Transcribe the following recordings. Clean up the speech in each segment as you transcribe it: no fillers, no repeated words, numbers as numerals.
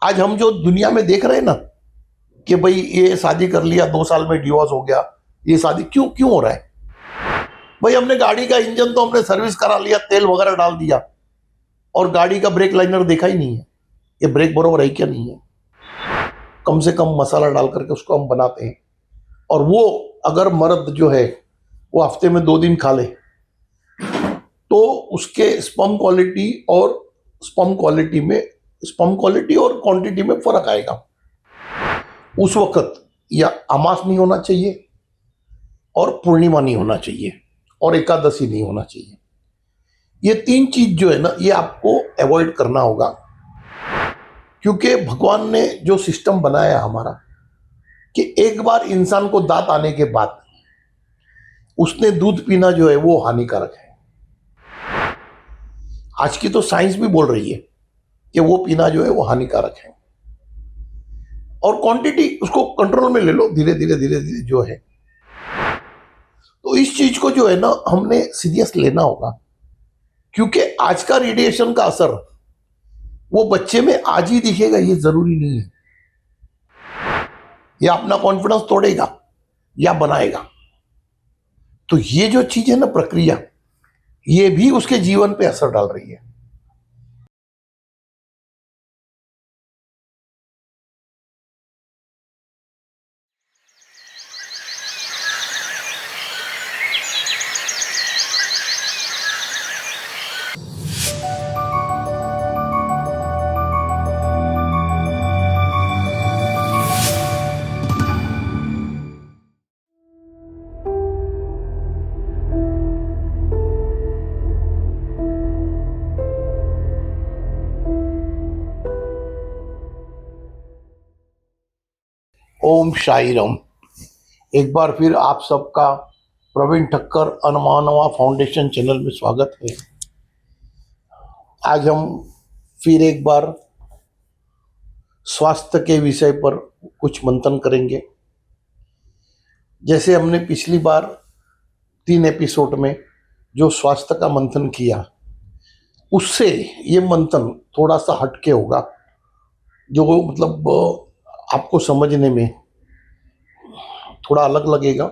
आज हम जो दुनिया में देख रहे हैं ना कि भाई ये शादी कर लिया 2 साल में डिवोर्स हो गया, ये शादी क्यों क्यों हो रहा है? भाई हमने गाड़ी का इंजन तो हमने सर्विस करा लिया, तेल वगैरह डाल दिया, और गाड़ी का ब्रेक लाइनर देखा ही नहीं है, ये ब्रेक बरोबर है क्या नहीं है। कम से कम मसाला डाल करके उसको हम बनाते हैं, और वो अगर मर्द जो है वो हफ्ते में 2 दिन खा ले तो उसके स्पर्म क्वालिटी और क्वांटिटी में फर्क आएगा। उस वक्त या अमास नहीं होना चाहिए, और पूर्णिमा नहीं होना चाहिए, और एकादशी नहीं होना चाहिए। ये 3 चीज जो है ना, ये आपको अवॉइड करना होगा, क्योंकि भगवान ने जो सिस्टम बनाया हमारा कि एक बार इंसान को दांत आने के बाद उसने दूध पीना जो है वो हानिकारक है। आज की तो साइंस भी बोल रही है कि वो पीना जो है वो हानिकारक है, और क्वांटिटी उसको कंट्रोल में ले लो धीरे धीरे धीरे धीरे जो है। तो इस चीज को जो है ना हमने सीरियस लेना होगा, क्योंकि आज का रेडिएशन का असर वो बच्चे में आज ही दिखेगा ये जरूरी नहीं है। या अपना कॉन्फिडेंस तोड़ेगा या बनाएगा। तो ये जो चीज है ना, प्रक्रिया, ये भी उसके जीवन पे असर डाल रही है। ओम शाई राम। एक बार फिर आप सबका प्रवीण ठक्कर अनमानवा फाउंडेशन चैनल में स्वागत है। आज हम फिर एक बार स्वास्थ्य के विषय पर कुछ मंथन करेंगे। जैसे हमने पिछली बार 3 एपिसोड में जो स्वास्थ्य का मंथन किया, उससे ये मंथन थोड़ा सा हटके होगा, जो मतलब आपको समझने में थोड़ा अलग लगेगा,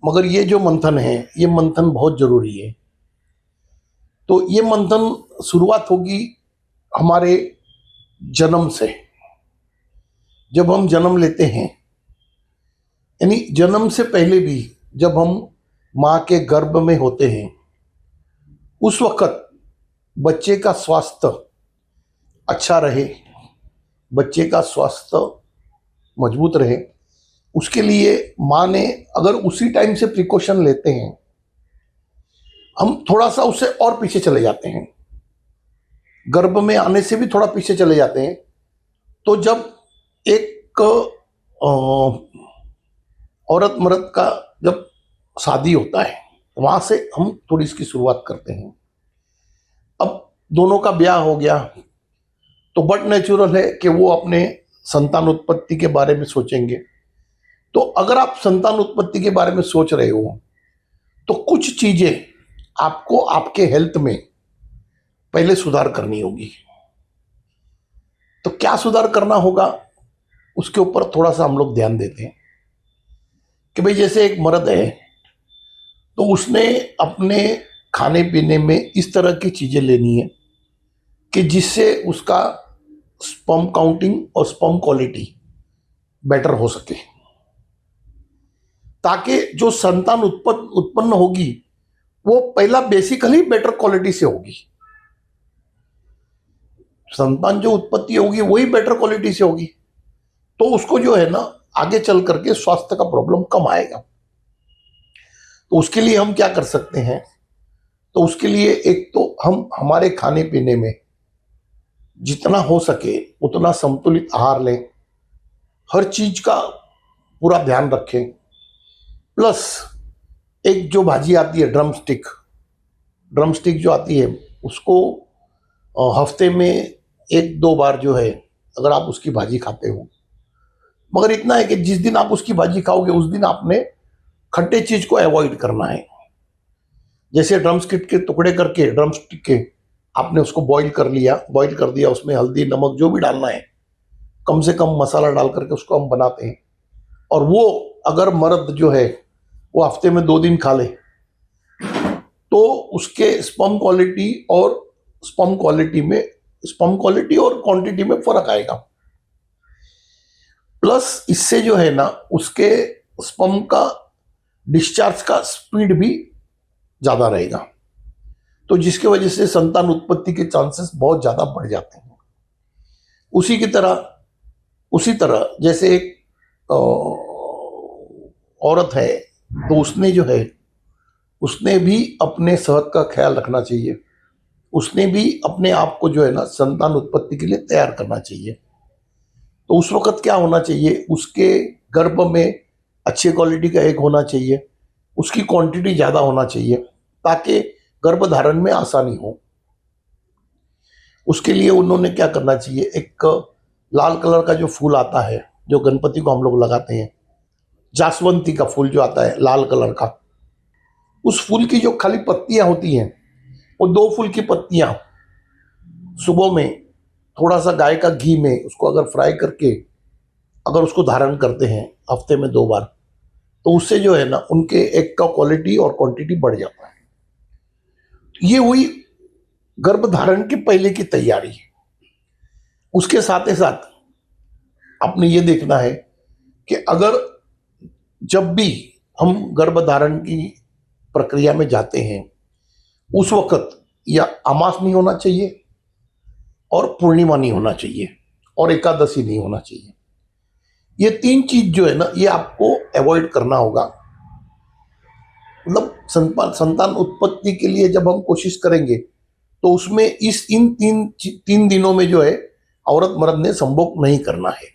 मगर ये जो मंथन है ये मंथन बहुत जरूरी है। तो ये मंथन शुरुआत होगी हमारे जन्म से। जब हम जन्म लेते हैं, यानी जन्म से पहले भी जब हम माँ के गर्भ में होते हैं, उस वक्त बच्चे का स्वास्थ्य अच्छा रहे, बच्चे का स्वास्थ्य मजबूत रहे, उसके लिए माँ ने अगर उसी टाइम से प्रिकॉशन लेते हैं, हम थोड़ा सा उससे और पीछे चले जाते हैं, गर्भ में आने से भी थोड़ा पीछे चले जाते हैं। तो जब एक औरत मर्द का जब शादी होता है, वहां से हम थोड़ी इसकी शुरुआत करते हैं। अब दोनों का ब्याह हो गया तो बट नेचुरल है कि वो अपने संतान उत्पत्ति के बारे में सोचेंगे। तो अगर आप संतान उत्पत्ति के बारे में सोच रहे हो तो कुछ चीजें आपको आपके हेल्थ में पहले सुधार करनी होगी। तो क्या सुधार करना होगा, उसके ऊपर थोड़ा सा हम लोग ध्यान देते हैं कि भाई जैसे एक मर्द है तो उसने अपने खाने पीने में इस तरह की चीजें लेनी है कि जिससे उसका स्पर्म काउंटिंग और स्पर्म क्वालिटी बेटर हो सके, ताकि जो संतान उत्पन्न होगी वो पहला बेसिकली बेटर क्वालिटी से होगी। संतान जो उत्पत्ति होगी वही बेटर क्वालिटी से होगी, तो उसको जो है ना आगे चल करके स्वास्थ्य का प्रॉब्लम कम आएगा। तो उसके लिए हम क्या कर सकते हैं, तो उसके लिए एक तो हम हमारे खाने पीने में जितना हो सके उतना संतुलित आहार लें, हर चीज का पूरा ध्यान रखें। प्लस एक जो भाजी आती है ड्रम स्टिक जो आती है, उसको हफ्ते में 1-2 बार जो है अगर आप उसकी भाजी खाते हो, मगर इतना है कि जिस दिन आप उसकी भाजी खाओगे उस दिन आपने खट्टे चीज को अवॉइड करना है। जैसे ड्रम स्टिक के टुकड़े करके आपने उसको बॉईल कर दिया, उसमें हल्दी नमक जो भी डालना है कम से कम मसाला डाल करके उसको हम बनाते हैं, और वो अगर मर्द जो है वो हफ्ते में 2 दिन खा ले तो उसके स्पर्म क्वालिटी और क्वांटिटी में फर्क आएगा। प्लस इससे जो है ना उसके स्पर्म का डिस्चार्ज का स्पीड भी ज्यादा रहेगा, तो जिसकी वजह से संतान उत्पत्ति के चांसेस बहुत ज्यादा बढ़ जाते हैं। उसी तरह जैसे एक औरत है, तो उसने भी अपने सेहत का ख्याल रखना चाहिए, उसने भी अपने आप को जो है ना संतान उत्पत्ति के लिए तैयार करना चाहिए। तो उस वक्त क्या होना चाहिए, उसके गर्भ में अच्छी क्वालिटी का एग होना चाहिए, उसकी क्वांटिटी ज़्यादा होना चाहिए ताकि गर्भ धारण में आसानी हो। उसके लिए उन्होंने क्या करना चाहिए, एक लाल कलर का जो फूल आता है जो गणपति को हम लोग लगाते हैं, जासवंती का फूल जो आता है लाल कलर का, उस फूल की जो खाली पत्तियां होती हैं, वो 2 फूल की पत्तियां सुबह में थोड़ा सा गाय का घी में उसको अगर फ्राई करके अगर उसको धारण करते हैं हफ्ते में 2 बार, तो उससे जो है ना उनके एग का क्वालिटी और क्वांटिटी बढ़ जाता है। ये हुई गर्भ धारण के पहले की तैयारी। उसके साथ ही साथ आपने ये देखना है कि अगर जब भी हम गर्भ धारण की प्रक्रिया में जाते हैं उस वक्त या अमास नहीं होना चाहिए और पूर्णिमा नहीं होना चाहिए और एकादशी नहीं होना चाहिए। ये 3 चीज जो है ना ये आपको अवॉइड करना होगा। मतलब संतान उत्पत्ति के लिए जब हम कोशिश करेंगे तो उसमें इन तीन दिनों में जो है औरत मर्द ने संभोग नहीं करना है,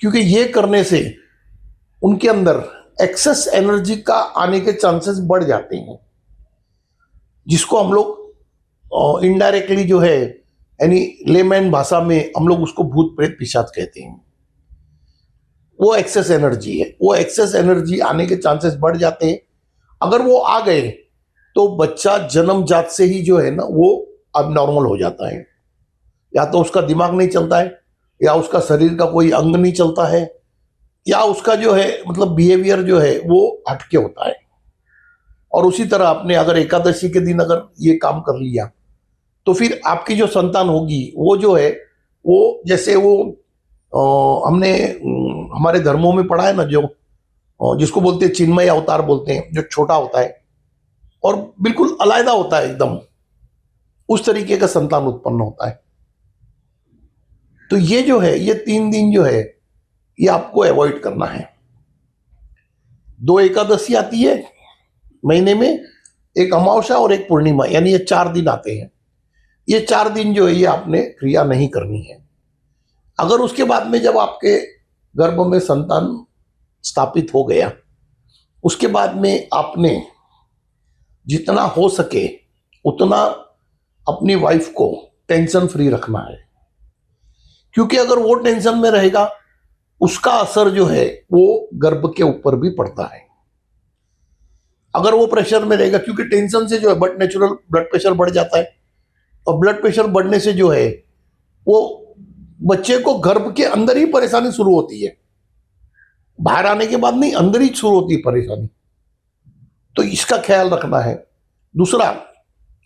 क्योंकि ये करने से उनके अंदर एक्सेस एनर्जी का आने के चांसेस बढ़ जाते हैं, जिसको हम लोग इनडायरेक्टली जो है यानी लेमैन भाषा में हम लोग उसको भूत प्रेत पिशाच कहते हैं। वो एक्सेस एनर्जी है, वो एक्सेस एनर्जी आने के चांसेस बढ़ जाते हैं। अगर वो आ गए तो बच्चा जन्मजात से ही जो है ना वो अब नॉर्मल हो जाता है, या तो उसका दिमाग नहीं चलता है, या उसका शरीर का कोई अंग नहीं चलता है, या उसका जो है मतलब बिहेवियर जो है वो हटके होता है। और उसी तरह आपने अगर एकादशी के दिन अगर ये काम कर लिया तो फिर आपकी जो संतान होगी वो जो है वो जैसे वो हमने हमारे धर्मों में पढ़ा है ना, जो जिसको बोलते हैं चिन्मय अवतार बोलते हैं, जो छोटा होता है और बिल्कुल अलग होता है एकदम, उस तरीके का संतान उत्पन्न होता है। तो ये जो है ये 3 दिन जो है ये आपको अवॉइड करना है। 2 एकादशी आती है महीने में, एक अमावस्या और एक पूर्णिमा, यानी ये 4 दिन आते हैं। ये 4 दिन जो है ये आपने क्रिया नहीं करनी है। अगर उसके बाद में जब आपके गर्भ में संतान स्थापित हो गया, उसके बाद में आपने जितना हो सके उतना अपनी वाइफ को टेंशन फ्री रखना है, क्योंकि अगर वो टेंशन में रहेगा उसका असर जो है वो गर्भ के ऊपर भी पड़ता है। अगर वो प्रेशर में रहेगा, क्योंकि टेंशन से जो है बट नेचुरल ब्लड प्रेशर बढ़ जाता है, और ब्लड प्रेशर बढ़ने से जो है वो बच्चे को गर्भ के अंदर ही परेशानी शुरू होती है, बाहर आने के बाद नहीं, अंदर ही शुरू होती है परेशानी। तो इसका ख्याल रखना है। दूसरा,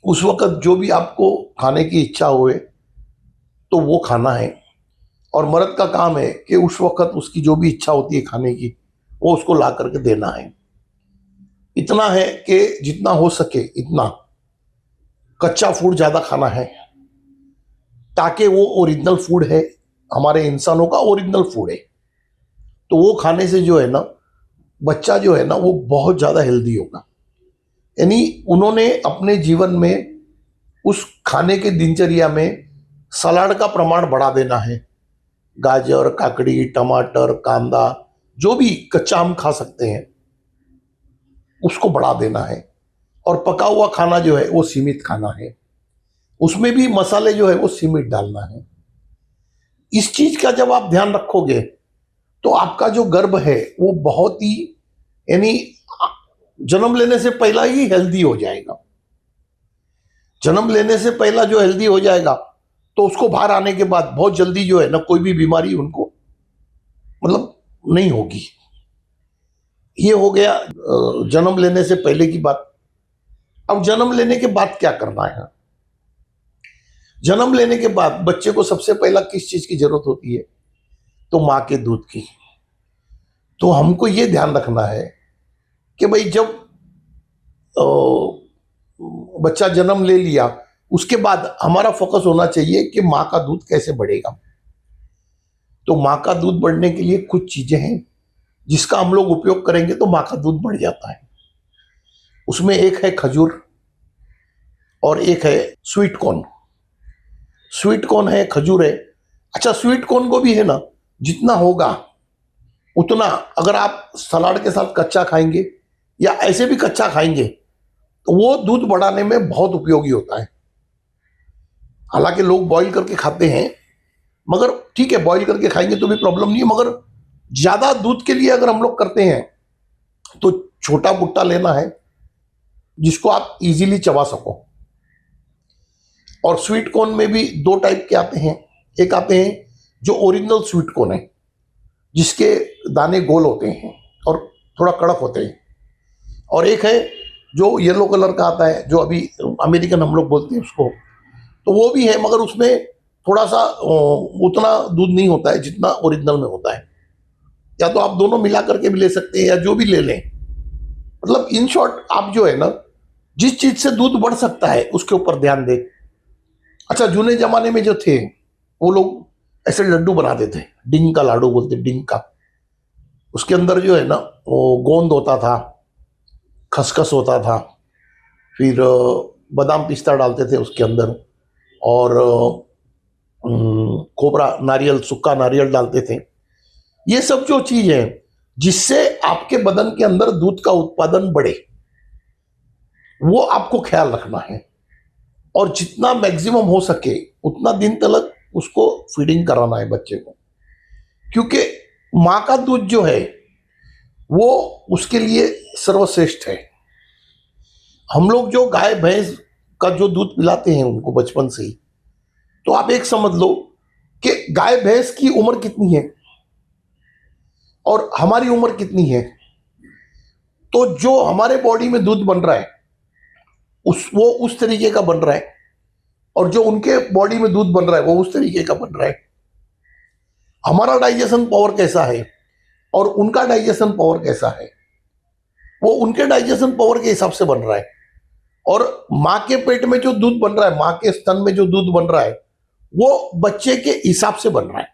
उस वक्त जो भी आपको खाने की इच्छा हुए तो वो खाना है, और मर्द का काम है कि उस वक्त उसकी जो भी इच्छा होती है खाने की वो उसको ला करके देना है। इतना है कि जितना हो सके इतना कच्चा फूड ज्यादा खाना है, ताकि वो ओरिजिनल फूड है, हमारे इंसानों का ओरिजिनल फूड है, तो वो खाने से जो है ना बच्चा जो है ना वो बहुत ज्यादा हेल्दी होगा। यानी उन्होंने अपने जीवन में उस खाने के दिनचर्या में सलाद का प्रमाण बढ़ा देना है। गाजर, काकड़ी, टमाटर, कांदा, जो भी कच्चा हम खा सकते हैं उसको बढ़ा देना है, और पका हुआ खाना जो है वो सीमित खाना है, उसमें भी मसाले जो है वो सीमित डालना है। इस चीज का जब आप ध्यान रखोगे तो आपका जो गर्भ है वो बहुत ही यानी जन्म लेने से पहला ही हेल्दी हो जाएगा। जन्म लेने से पहला जो हेल्दी हो जाएगा तो उसको बाहर आने के बाद बहुत जल्दी जो है ना कोई भी बीमारी उनको मतलब नहीं होगी। ये हो गया जन्म लेने से पहले की बात। अब जन्म लेने के बाद क्या करना है? जन्म लेने के बाद बच्चे को सबसे पहला किस चीज की जरूरत होती है? तो माँ के दूध की। तो हमको ये ध्यान रखना है कि भाई जब अ, बच्चा जन्म ले लिया उसके बाद हमारा फोकस होना चाहिए कि माँ का दूध कैसे बढ़ेगा। तो माँ का दूध बढ़ने के लिए कुछ चीजें हैं जिसका हम लोग उपयोग करेंगे तो माँ का दूध बढ़ जाता है। उसमें एक है खजूर और एक है स्वीट कॉर्न। स्वीट कॉर्न है, खजूर है। अच्छा, स्वीट कॉर्न को भी है ना, जितना होगा उतना अगर आप सलाद के साथ कच्चा खाएंगे या ऐसे भी कच्चा खाएंगे तो वो दूध बढ़ाने में बहुत उपयोगी होता है। हालांकि लोग बॉईल करके खाते हैं, मगर ठीक है, बॉईल करके खाएंगे तो भी प्रॉब्लम नहीं है, मगर ज्यादा दूध के लिए अगर हम लोग करते हैं तो छोटा भुट्टा लेना है जिसको आप इजीली चबा सको। और स्वीट कॉर्न में भी दो टाइप के आते हैं। एक आते हैं जो ओरिजिनल स्वीट कॉर्न है जिसके दाने गोल होते हैं और थोड़ा कड़क होते हैं, और एक है जो येलो कलर का आता है जो अभी अमेरिकन हम लोग बोलते हैं उसको। तो वो भी है, मगर उसमें थोड़ा सा उतना दूध नहीं होता है जितना ओरिजिनल में होता है। या तो आप दोनों मिला करके भी ले सकते हैं या जो भी ले लें। मतलब इन शॉर्ट आप जो है ना जिस चीज से दूध बढ़ सकता है उसके ऊपर ध्यान दें। अच्छा, जूने जमाने में जो थे वो लोग ऐसे लड्डू बनाते थे, डिंग का लाडू बोलते, डिंग का। उसके अंदर जो है ना वो गोंद होता था, खसखस होता था, फिर बादाम पिस्ता डालते थे उसके अंदर, और खोपरा नारियल, सूखा नारियल डालते थे। ये सब जो चीज है जिससे आपके बदन के अंदर दूध का उत्पादन बढ़े वो आपको ख्याल रखना है। और जितना मैक्सिमम हो सके उतना दिन तक उसको फीडिंग कराना है बच्चे को, क्योंकि माँ का दूध जो है वो उसके लिए सर्वश्रेष्ठ है। हम लोग जो गाय भैंस का जो दूध पिलाते हैं उनको बचपन से ही, तो आप एक समझ लो कि गाय भैंस की उम्र कितनी है और हमारी उम्र कितनी है। तो जो हमारे बॉडी में दूध बन रहा है वो उस तरीके का बन रहा है, और जो उनके बॉडी में दूध बन रहा है वो उस तरीके का बन रहा है। हमारा डाइजेशन पावर कैसा है और उनका डाइजेशन पावर कैसा है वो उनके डाइजेशन पावर के हिसाब से बन रहा है। और माँ के पेट में जो दूध बन रहा है, माँ के स्तन में जो दूध बन रहा है वो बच्चे के हिसाब से बन रहा है।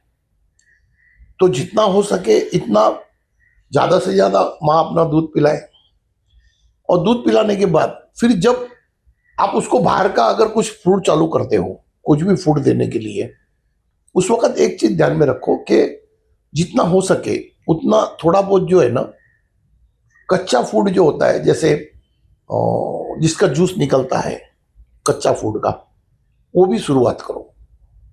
तो जितना हो सके इतना ज्यादा से ज्यादा माँ अपना दूध पिलाए। और दूध पिलाने के बाद फिर जब आप उसको बाहर का अगर कुछ फूड चालू करते हो, कुछ भी फूड देने के लिए, उस वक्त एक चीज ध्यान में रखो कि जितना हो सके उतना थोड़ा बहुत जो है ना कच्चा फूड जो होता है, जैसे जिसका जूस निकलता है कच्चा फूड का, वो भी शुरुआत करो।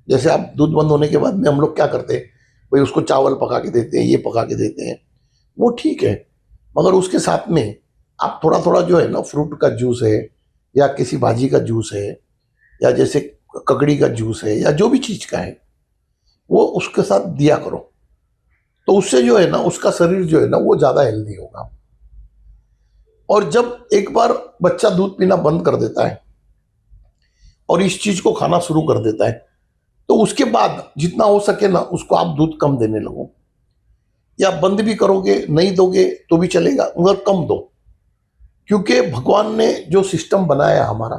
जैसे आप दूध बंद होने के बाद में हम लोग क्या करते हैं, भाई उसको चावल पका के देते हैं, ये पका के देते हैं, वो ठीक है, मगर उसके साथ में आप थोड़ा थोड़ा जो है ना फ्रूट का जूस है या किसी भाजी का जूस है या जैसे ककड़ी का जूस है या जो भी चीज का है वो उसके साथ दिया करो। तो उससे जो है ना उसका शरीर जो है ना वो ज्यादा हेल्दी होगा। और जब एक बार बच्चा दूध पीना बंद कर देता है और इस चीज को खाना शुरू कर देता है तो उसके बाद जितना हो सके ना उसको आप दूध कम देने लगो, या बंद भी करोगे नहीं दोगे तो भी चलेगा मगर कम दो। क्योंकि भगवान ने जो सिस्टम बनाया हमारा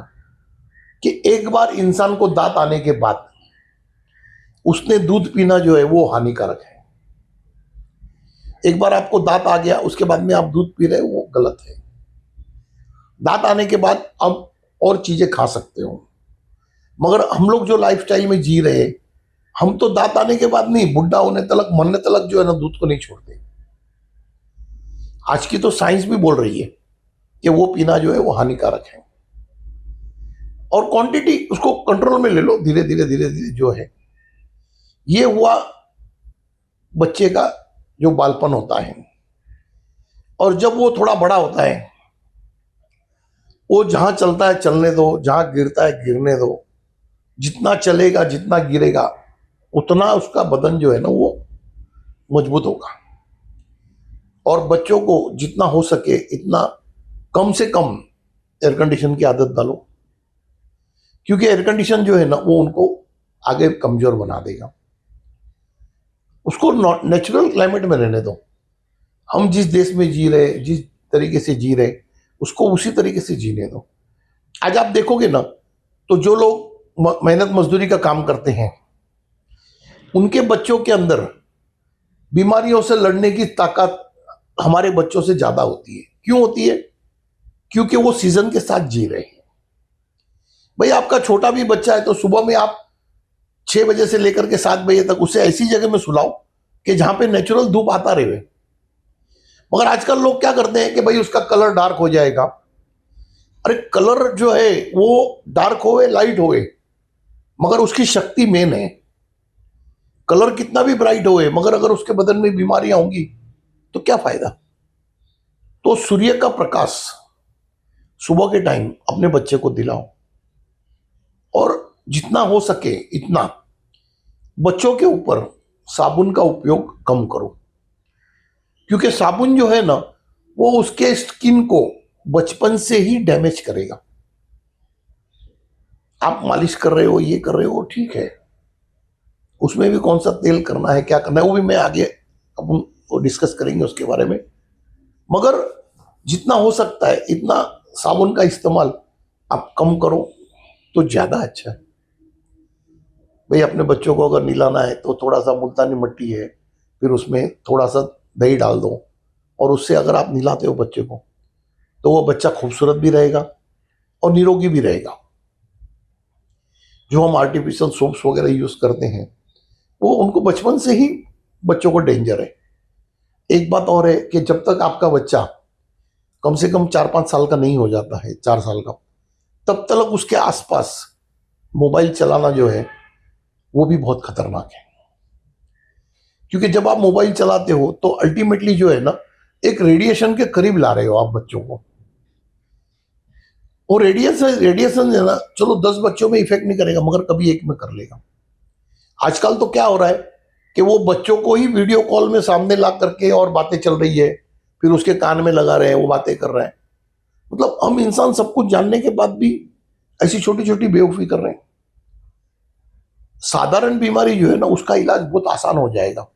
कि एक बार इंसान को दांत आने के बाद उसने दूध पीना जो है वो हानिकारक है। एक बार आपको दांत आ गया उसके बाद में आप दूध पी रहे हो वो गलत है। दांत आने के बाद आप और चीजें खा सकते हो, मगर हम लोग जो लाइफस्टाइल में जी रहे हैं हम तो दांत आने के बाद नहीं, बुढ़ा होने तलक, मरने तलक जो है ना दूध को नहीं छोड़ते। आज की तो साइंस भी बोल रही है कि वो पीना जो है वो हानिकारक है। और क्वांटिटी उसको कंट्रोल में ले लो, धीरे धीरे धीरे धीरे जो है। ये हुआ बच्चे का जो बालपन होता है। और जब वो थोड़ा बड़ा होता है वो जहां चलता है चलने दो, जहां गिरता है गिरने दो, जितना चलेगा, जितना गिरेगा, उतना उसका बदन जो है ना वो मजबूत होगा। और बच्चों को जितना हो सके इतना कम से कम एयर कंडीशन की आदत डालो, क्योंकि एयर कंडीशन जो है ना वो उनको आगे कमजोर बना देगा। उसको नेचुरल क्लाइमेट में रहने दो। हम जिस देश में जी रहे, जिस तरीके से जी रहे, उसको उसी तरीके से जीने दो। आज आप देखोगे ना तो जो लोग मेहनत मजदूरी का काम करते हैं उनके बच्चों के अंदर बीमारियों से लड़ने की ताकत हमारे बच्चों से ज्यादा होती है। क्यों होती है? क्योंकि वो सीजन के साथ जी रहे हैं। भाई आपका छोटा भी बच्चा है तो सुबह में आप 6 बजे से लेकर के 7 बजे तक उसे ऐसी जगह में सुलाओ कि जहां पे नेचुरल धूप आता रहे। मगर आजकल लोग क्या करते हैं कि भाई उसका कलर डार्क हो जाएगा। अरे कलर जो है वो डार्क होए लाइट होए, मगर उसकी शक्ति मेन है। कलर कितना भी ब्राइट होए, मगर अगर उसके बदन में बीमारियां होंगी तो क्या फायदा? तो सूर्य का प्रकाश सुबह के टाइम अपने बच्चे को दिलाओ, और जितना हो सके इतना बच्चों के ऊपर साबुन का उपयोग कम करो, क्योंकि साबुन जो है ना वो उसके स्किन को बचपन से ही डैमेज करेगा। आप मालिश कर रहे हो, ये कर रहे हो, ठीक है, उसमें भी कौन सा तेल करना है, क्या करना है, वो भी मैं आगे अपन डिस्कस करेंगे उसके बारे में। मगर जितना हो सकता है इतना साबुन का इस्तेमाल आप कम करो तो ज्यादा अच्छा है। भाई अपने बच्चों को अगर नहलाना है तो थोड़ा सा मुल्तानी मिट्टी है, फिर उसमें थोड़ा सा दही डाल दो, और उससे अगर आप नहलाते हो बच्चे को तो वो बच्चा खूबसूरत भी रहेगा और निरोगी भी रहेगा। जो हम आर्टिफिशियल सोप्स वगैरह यूज करते हैं वो उनको बचपन से ही बच्चों को डेंजर है। एक बात और है कि जब तक आपका बच्चा कम से कम 4-5 साल का नहीं हो जाता है, 4 साल का, तब तक उसके आसपास मोबाइल चलाना जो है वो भी बहुत खतरनाक है। क्योंकि जब आप मोबाइल चलाते हो तो अल्टीमेटली जो है ना एक रेडिएशन के करीब ला रहे हो आप बच्चों को। वो रेडिएशन रेडिएशन है ना, चलो 10 बच्चों में इफेक्ट नहीं करेगा मगर कभी एक में कर लेगा। आजकल तो क्या हो रहा है कि वो बच्चों को ही वीडियो कॉल में सामने ला करके और बातें चल रही है, फिर उसके कान में लगा रहे हैं, वो बातें कर रहे हैं। मतलब हम इंसान सब कुछ जानने के बाद भी ऐसी छोटी छोटी बेवकूफी कर रहे हैं। साधारण बीमारी जो है ना उसका इलाज बहुत आसान हो जाएगा।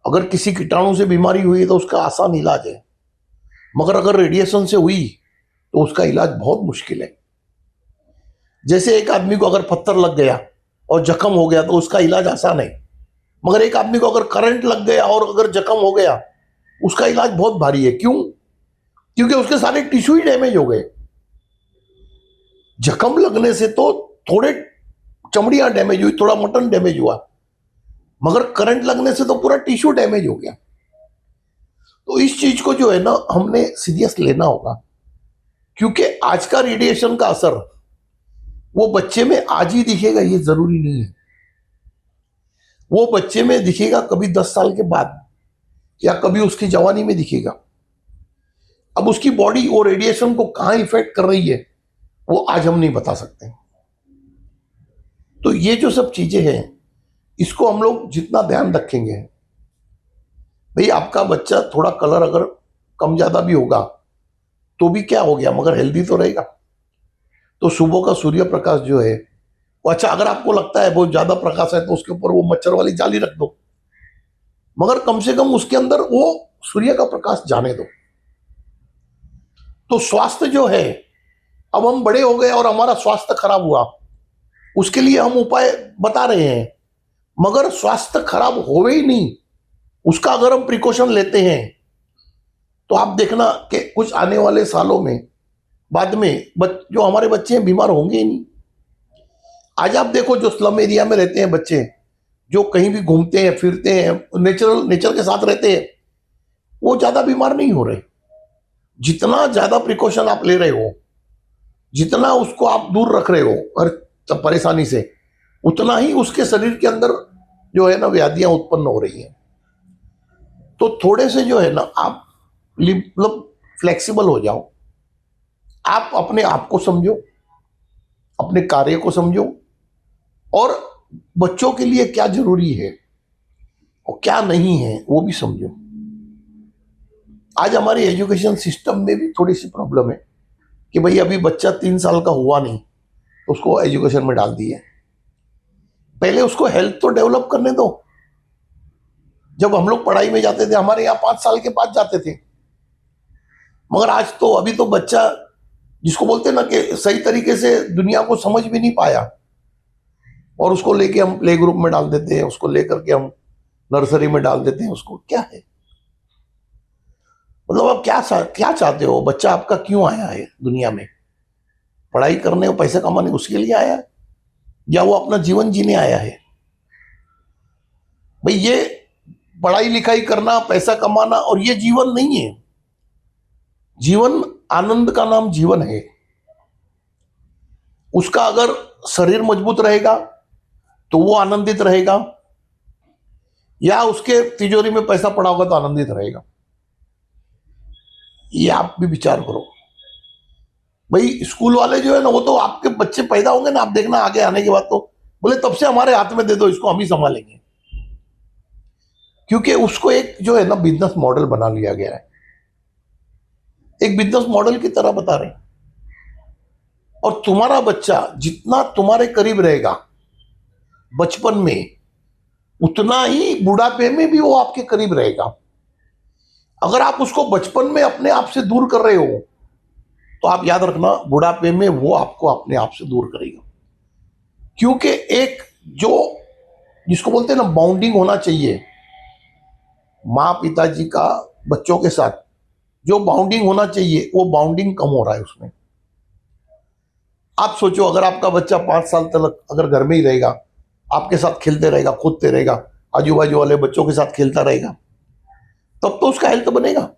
अगर किसी कीटाणु से बीमारी हुई है तो उसका आसान इलाज है, मगर अगर रेडिएशन से हुई तो उसका इलाज बहुत मुश्किल है। जैसे एक आदमी को अगर पत्थर लग गया और जख्म हो गया तो उसका इलाज आसान है, मगर एक आदमी को अगर करंट लग गया और अगर जख्म हो गया उसका इलाज बहुत भारी है। क्यों? क्योंकि उसके सारे टिश्यू ही डैमेज हो गए। जख्म लगने से तो थोड़े चमड़ियां डैमेज हुई, थोड़ा मटन डैमेज हुआ, मगर करंट लगने से तो पूरा टिश्यू डैमेज हो गया। तो इस चीज को जो है ना हमने सीरियस लेना होगा, क्योंकि आज का रेडिएशन का असर वो बच्चे में आज ही दिखेगा ये जरूरी नहीं है। वो बच्चे में दिखेगा कभी 10 साल के बाद या कभी उसकी जवानी में दिखेगा। अब उसकी बॉडी वो रेडिएशन को कहां इफेक्ट कर रही है वो आज हम नहीं बता सकते। तो ये जो सब चीजें हैं इसको हम लोग जितना ध्यान रखेंगे, भाई आपका बच्चा थोड़ा कलर अगर कम ज्यादा भी होगा तो भी क्या हो गया, मगर हेल्दी तो रहेगा। तो सुबह का सूर्य प्रकाश जो है वो अच्छा, अगर आपको लगता है बहुत ज्यादा प्रकाश है तो उसके ऊपर वो मच्छर वाली जाली रख दो, मगर कम से कम उसके अंदर वो सूर्य का प्रकाश जाने दो। तो स्वास्थ्य जो है, अब हम बड़े हो गए और हमारा स्वास्थ्य खराब हुआ, उसके लिए हम उपाय बता रहे हैं, मगर स्वास्थ्य खराब होवे ही नहीं उसका अगर हम प्रिकॉशन लेते हैं तो आप देखना कि कुछ आने वाले सालों में बाद में जो हमारे बच्चे हैं बीमार होंगे ही नहीं। आज आप देखो जो स्लम एरिया में रहते हैं बच्चे, जो कहीं भी घूमते हैं फिरते हैं, नेचर के साथ रहते हैं, वो ज्यादा बीमार नहीं हो रहे। जितना ज्यादा प्रिकॉशन आप ले रहे हो, जितना उसको आप दूर रख रहे हो हर परेशानी से, उतना ही उसके शरीर के अंदर जो है ना व्याधियां उत्पन्न हो रही हैं। तो थोड़े से जो है ना आप मतलब फ्लेक्सिबल हो जाओ। आप अपने आप को समझो, अपने कार्य को समझो, और बच्चों के लिए क्या जरूरी है और क्या नहीं है वो भी समझो। आज हमारे एजुकेशन सिस्टम में भी थोड़ी सी प्रॉब्लम है कि भाई अभी बच्चा 3 साल का हुआ नहीं तो उसको एजुकेशन में डाल दिए। पहले उसको हेल्थ तो डेवलप करने दो। जब हम लोग पढ़ाई में जाते थे हमारे यहाँ 5 साल के बाद जाते थे, मगर आज तो अभी तो बच्चा जिसको बोलते हैं ना कि सही तरीके से दुनिया को समझ भी नहीं पाया और उसको लेके हम प्ले ग्रुप में डाल देते हैं, उसको लेकर के हम नर्सरी में डाल देते हैं। उसको क्या है, मतलब आप क्या चाहते हो? बच्चा आपका क्यों आया है दुनिया में? पढ़ाई करने और पैसे कमाने उसके लिए आया है या वो अपना जीवन जीने आया है? भाई ये पढ़ाई लिखाई करना, पैसा कमाना और ये जीवन नहीं है। जीवन आनंद का नाम जीवन है। उसका अगर शरीर मजबूत रहेगा तो वो आनंदित रहेगा, या उसके तिजोरी में पैसा पड़ा होगा तो आनंदित रहेगा। ये आप भी विचार करो। भाई स्कूल वाले जो है ना, वो तो आपके बच्चे पैदा होंगे ना, आप देखना आगे आने के बाद तो बोले तब से हमारे हाथ में दे दो, इसको हम ही संभालेंगे। क्योंकि उसको एक जो है ना बिजनेस मॉडल बना लिया गया है, एक बिजनेस मॉडल की तरह बता रहे हैं। और तुम्हारा बच्चा जितना तुम्हारे करीब रहेगा बचपन में, उतना ही बुढ़ापे में भी वो आपके करीब रहेगा। अगर आप उसको बचपन में अपने आप से दूर कर रहे हो तो आप याद रखना बुढ़ापे में वो आपको अपने आप से दूर करेगा। क्योंकि एक जो जिसको बोलते हैं ना बाउंडिंग होना चाहिए माँ पिताजी का बच्चों के साथ, जो बाउंडिंग होना चाहिए वो बाउंडिंग कम हो रहा है उसमें। आप सोचो अगर आपका बच्चा 5 साल तक अगर घर में ही रहेगा, आपके साथ खेलते रहेगा, कूदते रहेगा, आजू बाजू वाले बच्चों के साथ खेलता रहेगा, तब तो उसका हेल्थ बनेगा।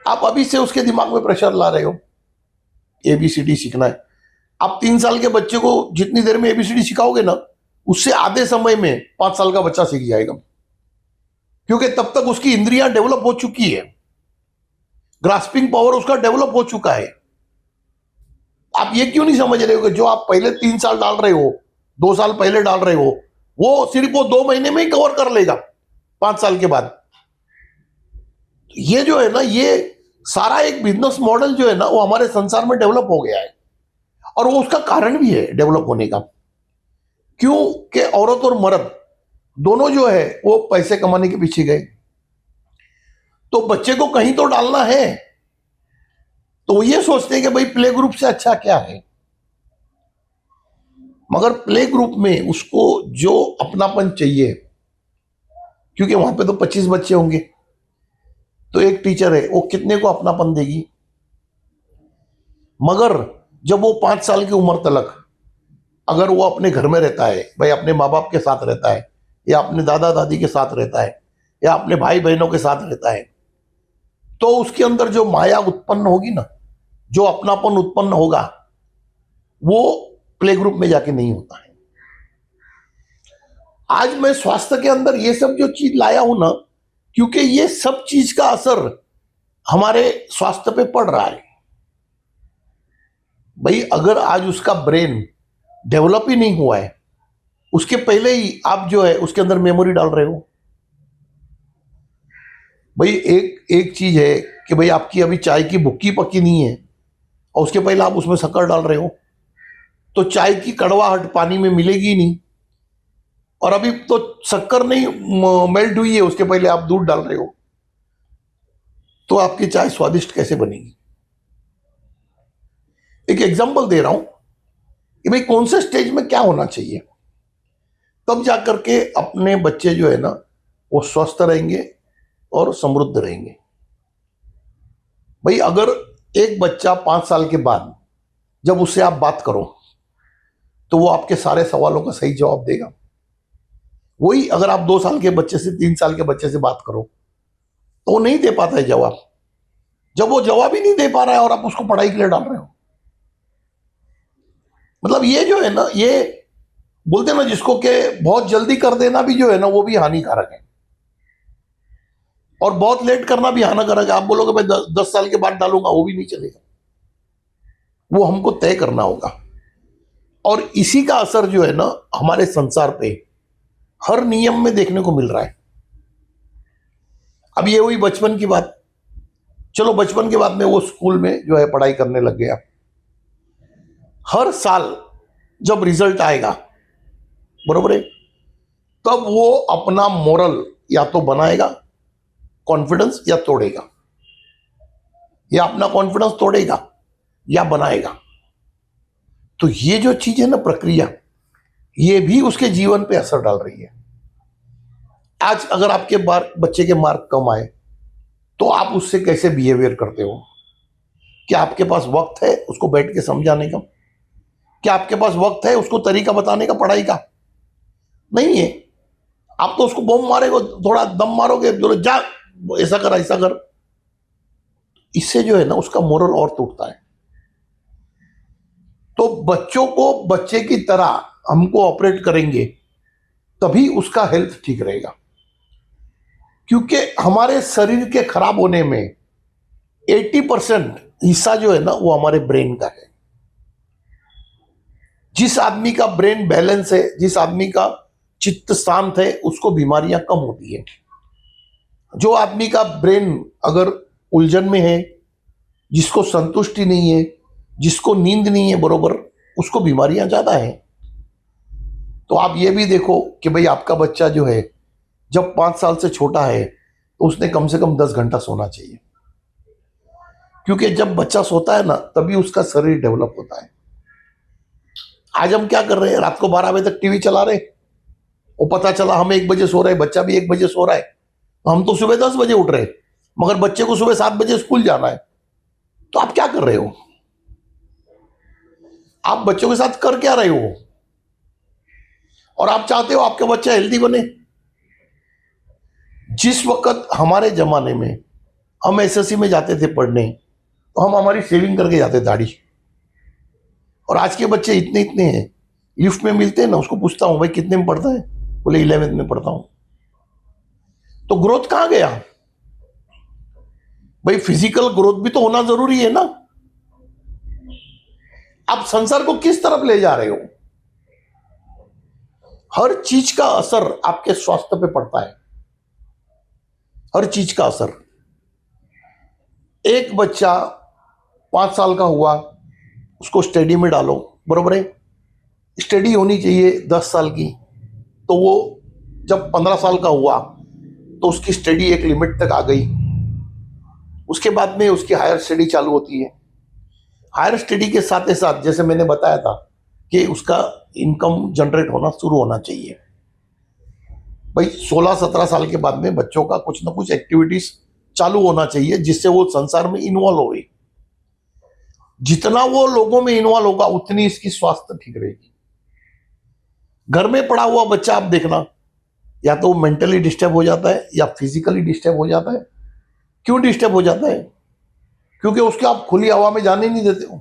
आप अभी से उसके दिमाग में प्रेशर ला रहे हो, एबीसीडी सीखना है। आप 3 साल के बच्चे को जितनी देर में एबीसीडी सिखाओगे ना, उससे आधे समय में 5 साल का बच्चा सीख जाएगा। क्योंकि तब तक उसकी इंद्रियां डेवलप हो चुकी है, ग्रास्पिंग पावर उसका डेवलप हो चुका है। आप ये क्यों नहीं समझ रहे हो कि जो आप पहले 3 साल डाल रहे हो, 2 साल पहले डाल रहे हो, वो सिर्फ वो 2 महीने में ही कवर कर लेगा 5 साल के बाद। ये जो है ना, ये सारा एक बिजनेस मॉडल जो है ना वो हमारे संसार में डेवलप हो गया है। और वो उसका कारण भी है डेवलप होने का। क्यों कि औरत और मर्द दोनों जो है वो पैसे कमाने के पीछे गए, तो बच्चे को कहीं तो डालना है। तो वो ये सोचते हैं कि भाई प्ले ग्रुप से अच्छा क्या है, मगर प्ले ग्रुप में उसको जो अपनापन चाहिए, क्योंकि वहां पे तो 25 बच्चे होंगे, तो एक टीचर है वो कितने को अपनापन देगी। मगर जब वो 5 साल की उम्र तक अगर वो अपने घर में रहता है, भाई अपने माँ बाप के साथ रहता है, या अपने दादा दादी के साथ रहता है, या अपने भाई बहनों के साथ रहता है, तो उसके अंदर जो माया उत्पन्न होगी ना, जो अपनापन उत्पन्न होगा, वो प्ले ग्रुप में जाके नहीं होता है। आज मैं स्वास्थ्य के अंदर ये सब जो चीज लाया हूं ना, क्योंकि ये सब चीज का असर हमारे स्वास्थ्य पे पड़ रहा है। भाई अगर आज उसका ब्रेन डेवलप ही नहीं हुआ है, उसके पहले ही आप जो है उसके अंदर मेमोरी डाल रहे हो। भाई एक एक चीज है कि भाई आपकी अभी चाय की भुक्की पकी नहीं है और उसके पहले आप उसमें शक्कर डाल रहे हो, तो चाय की कड़वाहट पानी में मिलेगी ही नहीं। और अभी तो शक्कर नहीं मेल्ट हुई है, उसके पहले आप दूध डाल रहे हो, तो आपकी चाय स्वादिष्ट कैसे बनेगी? एक एग्जांपल दे रहा हूं कि भाई कौन से स्टेज में क्या होना चाहिए, तब जाकर के अपने बच्चे जो है ना वो स्वस्थ रहेंगे और समृद्ध रहेंगे। भाई अगर एक बच्चा 5 साल के बाद जब उससे आप बात करो तो वो आपके सारे सवालों का सही जवाब देगा। वही अगर आप 2 साल के बच्चे से, 3 साल के बच्चे से बात करो तो वो नहीं दे पाता है जवाब। जब वो जवाब ही नहीं दे पा रहा है और आप उसको पढ़ाई के लिए डाल रहे हो, मतलब ये जो है ना, ये बोलते हैं ना जिसको कि बहुत जल्दी कर देना भी जो है ना वो भी हानिकारक है, और बहुत लेट करना भी हानिकारक है। आप बोलोगे भाई 10 साल के बाद डालूंगा, वो भी नहीं चलेगा। वो हमको तय करना होगा और इसी का असर जो है ना हमारे संसार पे हर नियम में देखने को मिल रहा है। अब ये हुई बचपन की बात। चलो बचपन के बाद में वो स्कूल में जो है पढ़ाई करने लग गया। हर साल जब रिजल्ट आएगा, बरोबर है, तब वो अपना मोरल या तो बनाएगा कॉन्फिडेंस, या तोड़ेगा, या अपना कॉन्फिडेंस तोड़ेगा या बनाएगा। तो ये जो चीज है ना, प्रक्रिया, ये भी उसके जीवन पे असर डाल रही है। आज अगर आपके बच्चे के मार्क कम आए तो आप उससे कैसे बिहेवियर करते हो? क्या आपके पास वक्त है उसको बैठ के समझाने का? क्या आपके पास वक्त है उसको तरीका बताने का पढ़ाई का? नहीं है। आप तो उसको बम मारेगे, थोड़ा दम मारोगे, बोलो जा ऐसा कर ऐसा कर। इससे जो है ना उसका मोरल और टूटता है। तो बच्चों को बच्चे की तरह हमको ऑपरेट करेंगे तभी उसका हेल्थ ठीक रहेगा। क्योंकि हमारे शरीर के खराब होने में 80% हिस्सा जो है ना वो हमारे ब्रेन का है। जिस आदमी का ब्रेन बैलेंस है, जिस आदमी का चित्त शांत है, उसको बीमारियां कम होती है। जो आदमी का ब्रेन अगर उलझन में है, जिसको संतुष्टि नहीं है, जिसको नींद नहीं है बरोबर, उसको बीमारियां ज्यादा है। तो आप ये भी देखो कि भाई आपका बच्चा जो है जब 5 साल से छोटा है तो उसने कम से कम 10 घंटा सोना चाहिए। क्योंकि जब बच्चा सोता है ना तभी उसका शरीर डेवलप होता है। आज हम क्या कर रहे हैं, रात को 12 बजे तक टीवी चला रहे, वो पता चला हम 1 बजे सो रहे, बच्चा भी 1 बजे सो रहा है, तो हम तो सुबह 10 बजे उठ रहे, मगर बच्चे को सुबह 7 बजे स्कूल जाना है। तो आप क्या कर रहे हो? आप बच्चों के साथ कर क्या रहे हो? और आप चाहते हो आपके बच्चा हेल्दी बने। जिस वक्त हमारे जमाने में हम एसएससी में जाते थे पढ़ने, तो हम हमारी सेविंग करके जाते दाढ़ी। और आज के बच्चे इतने इतने हैं, लिफ्ट में मिलते हैं ना, उसको पूछता हूं भाई कितने में पढ़ता है, बोले 11th में पढ़ता हूं। तो ग्रोथ कहां गया भाई? फिजिकल ग्रोथ भी तो होना जरूरी है ना। आप संसार को किस तरफ ले जा रहे हो? हर चीज का असर आपके स्वास्थ्य पे पड़ता है, हर चीज का असर। एक बच्चा 5 साल का हुआ, उसको स्टडी में डालो, बरोबर है, स्टडी होनी चाहिए 10 साल की। तो वो जब 15 साल का हुआ तो उसकी स्टडी एक लिमिट तक आ गई। उसके बाद में उसकी हायर स्टडी चालू होती है। हायर स्टडी के साथ ही साथ जैसे मैंने बताया था कि उसका इनकम जनरेट होना शुरू होना चाहिए। भाई 16-17 साल के बाद में बच्चों का कुछ ना कुछ एक्टिविटीज चालू होना चाहिए जिससे वो संसार में इन्वॉल्व हो। जितना वो लोगों में इन्वॉल्व होगा उतनी इसकी स्वास्थ्य ठीक रहेगी। घर में पड़ा हुआ बच्चा आप देखना, या तो मेंटली डिस्टर्ब हो जाता है या फिजिकली डिस्टर्ब हो जाता है। क्यों डिस्टर्ब हो जाता है? क्योंकि उसके आप खुली हवा में जाने नहीं देते हो।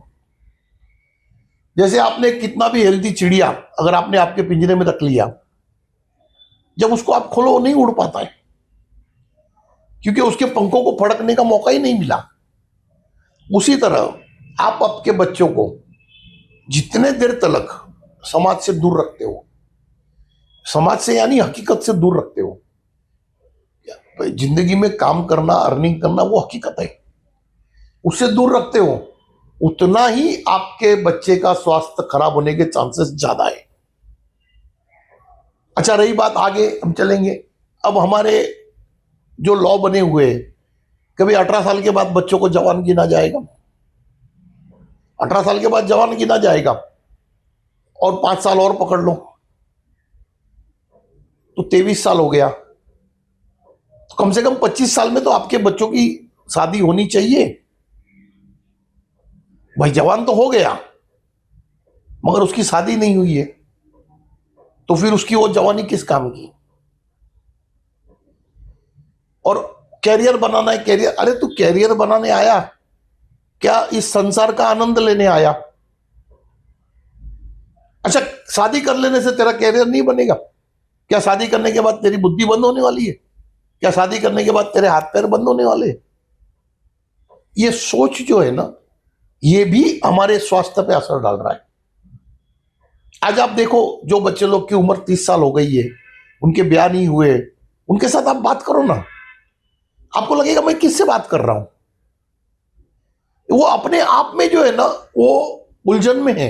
जैसे आपने कितना भी हेल्दी चिड़िया अगर आपने आपके पिंजरे में रख लिया, जब उसको आप खोलो नहीं उड़ पाता है, क्योंकि उसके पंखों को फड़कने का मौका ही नहीं मिला। उसी तरह आप आपके बच्चों को जितने देर तक समाज से दूर रखते हो, समाज से यानी हकीकत से दूर रखते हो, जिंदगी में काम करना, अर्निंग करना वो हकीकत है, उससे दूर रखते हो, उतना ही आपके बच्चे का स्वास्थ्य खराब होने के चांसेस ज्यादा है। अच्छा, रही बात, आगे हम चलेंगे। अब हमारे जो लॉ बने हुए, कभी 18 साल के बाद बच्चों को जवान गिना जाएगा, 18 साल के बाद जवान गिना जाएगा, और 5 साल और पकड़ लो तो 23 साल हो गया। तो कम से कम 25 साल में तो आपके बच्चों की शादी होनी चाहिए। भाई जवान तो हो गया मगर उसकी शादी नहीं हुई है, तो फिर उसकी वो जवानी किस काम की? और कैरियर बनाना है, कैरियर, अरे तू कैरियर बनाने आया क्या इस संसार का आनंद लेने आया? अच्छा, शादी कर लेने से तेरा कैरियर नहीं बनेगा क्या? शादी करने के बाद तेरी बुद्धि बंद होने वाली है क्या? शादी करने के बाद तेरे हाथ पैर बंद होने वाले? ये सोच जो है ना, ये भी हमारे स्वास्थ्य पे असर डाल रहा है। आज आप देखो, जो बच्चे लोग की उम्र 30 साल हो गई है, उनके ब्याह नहीं हुए, उनके साथ आप बात करो ना, आपको लगेगा मैं किससे बात कर रहा हूं। वो अपने आप में जो है ना, वो उलझन में है,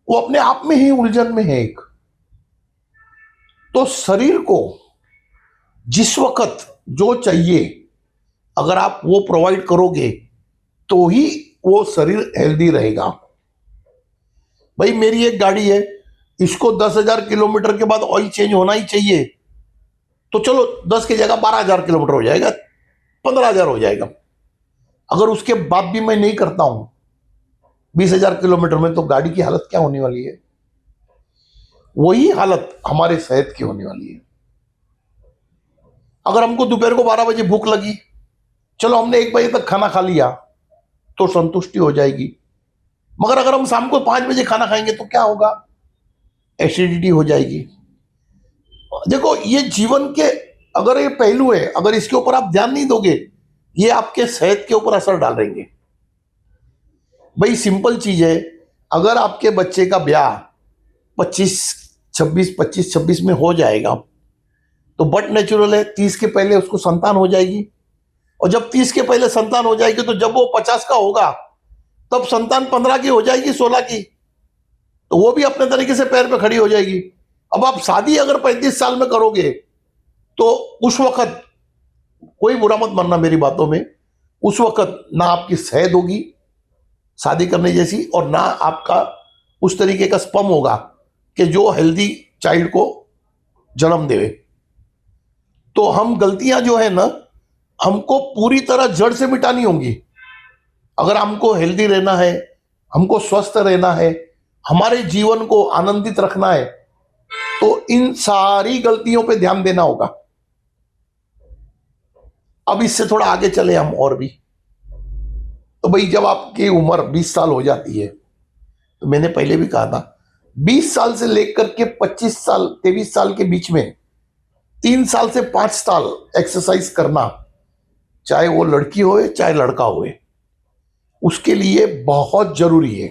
वो अपने आप में ही उलझन में है एक। तो शरीर को जिस वक्त जो चाहिए, अगर आप वो प्रोवाइड करोगे तो ही वो शरीर हेल्दी रहेगा। भाई मेरी एक गाड़ी है, इसको 10,000 किलोमीटर के बाद ऑयल चेंज होना ही चाहिए, तो चलो 10 की जगह 12,000 किलोमीटर हो जाएगा, 15,000 हो जाएगा। अगर उसके बाद भी मैं नहीं करता हूं 20,000 किलोमीटर में, तो गाड़ी की हालत क्या होने वाली है? वही हालत हमारे सेहत की होने वाली है। अगर हमको दोपहर को 12 बजे भूख लगी, चलो हमने 1 बजे तक खाना खा लिया तो संतुष्टि हो जाएगी, मगर अगर हम शाम को 5 बजे खाना खाएंगे तो क्या होगा? एसिडिटी हो जाएगी। देखो, ये जीवन के अगर ये पहलू है, अगर इसके ऊपर आप ध्यान नहीं दोगे, ये आपके सेहत के ऊपर असर डालेंगे। भाई सिंपल चीज है, अगर आपके बच्चे का ब्याह 25 26 में हो जाएगा, तो बट नेचुरल है 30 के पहले उसको संतान हो जाएगी, और जब 30 के पहले संतान हो जाएगी तो जब वो 50 का होगा तब संतान 15 की हो जाएगी, 16 की, तो वो भी अपने तरीके से पैर पे खड़ी हो जाएगी। अब आप शादी अगर 35 साल में करोगे, तो उस वक्त, कोई बुरा मत मानना मेरी बातों में, उस वक्त ना आपकी सेहत होगी शादी करने जैसी, और ना आपका उस तरीके का स्पर्म होगा कि जो हेल्दी चाइल्ड को जन्म देवे। तो हम गलतियां जो है ना, हमको पूरी तरह जड़ से मिटानी होंगी। अगर हमको हेल्दी रहना है, हमको स्वस्थ रहना है, हमारे जीवन को आनंदित रखना है, तो इन सारी गलतियों पे ध्यान देना होगा। अब इससे थोड़ा आगे चले हम और भी, तो भाई जब आपकी उम्र 20 साल हो जाती है, तो मैंने पहले भी कहा था, 20 साल से लेकर के 25 साल 23 साल के बीच में 3 साल से 5 साल एक्सरसाइज करना, चाहे वो लड़की होए चाहे लड़का होए, उसके लिए बहुत जरूरी है।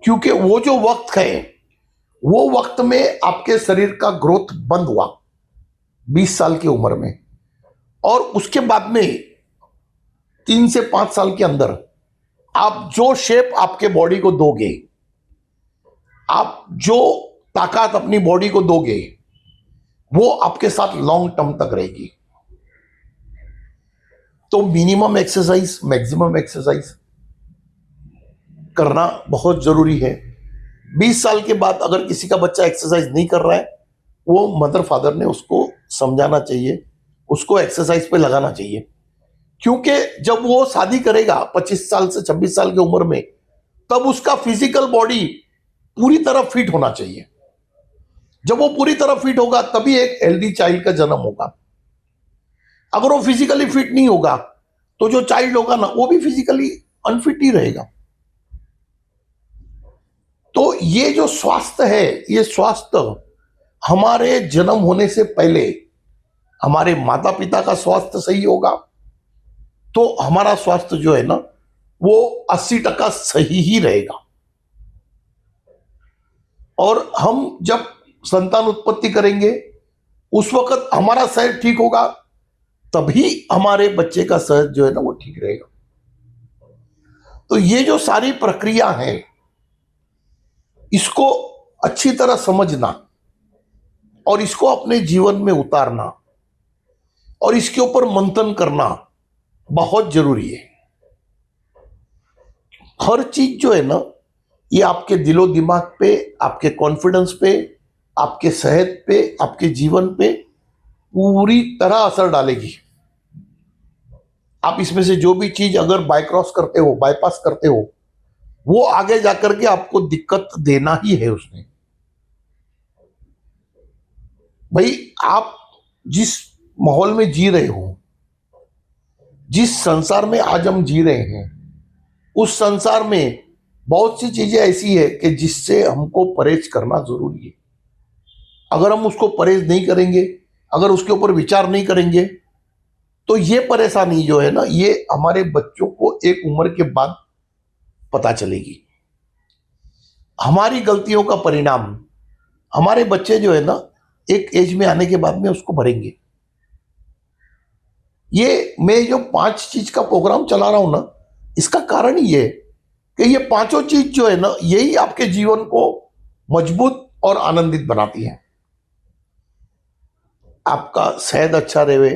क्योंकि वो जो वक्त है, वो वक्त में आपके शरीर का ग्रोथ बंद हुआ 20 साल की उम्र में, और उसके बाद में 3 से 5 साल के अंदर आप जो शेप आपके बॉडी को दोगे, आप जो ताकत अपनी बॉडी को दोगे, वो आपके साथ लॉन्ग टर्म तक रहेगी। तो मिनिमम एक्सरसाइज, मैक्सिमम एक्सरसाइज करना बहुत जरूरी है। 20 साल के बाद अगर किसी का बच्चा एक्सरसाइज नहीं कर रहा है, वो मदर फादर ने उसको समझाना चाहिए, उसको एक्सरसाइज पे लगाना चाहिए। क्योंकि जब वो शादी करेगा 25 साल से 26 साल की उम्र में, तब उसका फिजिकल बॉडी पूरी तरह फिट होना चाहिए। जब वो पूरी तरह फिट होगा तभी एक हेल्दी चाइल्ड का जन्म होगा। अगर वो फिजिकली फिट नहीं होगा, तो जो चाइल्ड होगा ना, वो भी फिजिकली अनफिट ही रहेगा। तो ये जो स्वास्थ्य है, ये स्वास्थ्य हमारे जन्म होने से पहले हमारे माता पिता का स्वास्थ्य सही होगा, तो हमारा स्वास्थ्य जो है ना, वो 80% सही ही रहेगा। और हम जब संतान उत्पत्ति करेंगे, उस वक्त हमारा शरीर ठीक होगा, तभी हमारे बच्चे का शरीर जो है ना, वो ठीक रहेगा। तो ये जो सारी प्रक्रिया है, इसको अच्छी तरह समझना और इसको अपने जीवन में उतारना और इसके ऊपर मंथन करना बहुत जरूरी है। हर चीज जो है ना, ये आपके दिलो दिमाग पे, आपके कॉन्फिडेंस पे, आपके सेहत पे, आपके जीवन पे पूरी तरह असर डालेगी। आप इसमें से जो भी चीज अगर बायक्रॉस करते हो, बाईपास करते हो, वो आगे जाकर के आपको दिक्कत देना ही है उसने। भाई आप जिस माहौल में जी रहे हो, जिस संसार में आज हम जी रहे हैं, उस संसार में बहुत सी चीजें ऐसी है कि जिससे हमको परहेज करना जरूरी है। अगर हम उसको परहेज नहीं करेंगे, अगर उसके ऊपर विचार नहीं करेंगे, तो ये परेशानी जो है ना, ये हमारे बच्चों को एक उम्र के बाद पता चलेगी। हमारी गलतियों का परिणाम हमारे बच्चे जो है ना एक एज में आने के बाद में उसको भरेंगे। ये मैं जो 5 चीज का प्रोग्राम चला रहा हूं ना, इसका कारण ये है कि ये पांचों चीज जो है ना यही आपके जीवन को मजबूत और आनंदित बनाती है। आपका सेहत अच्छा रहे,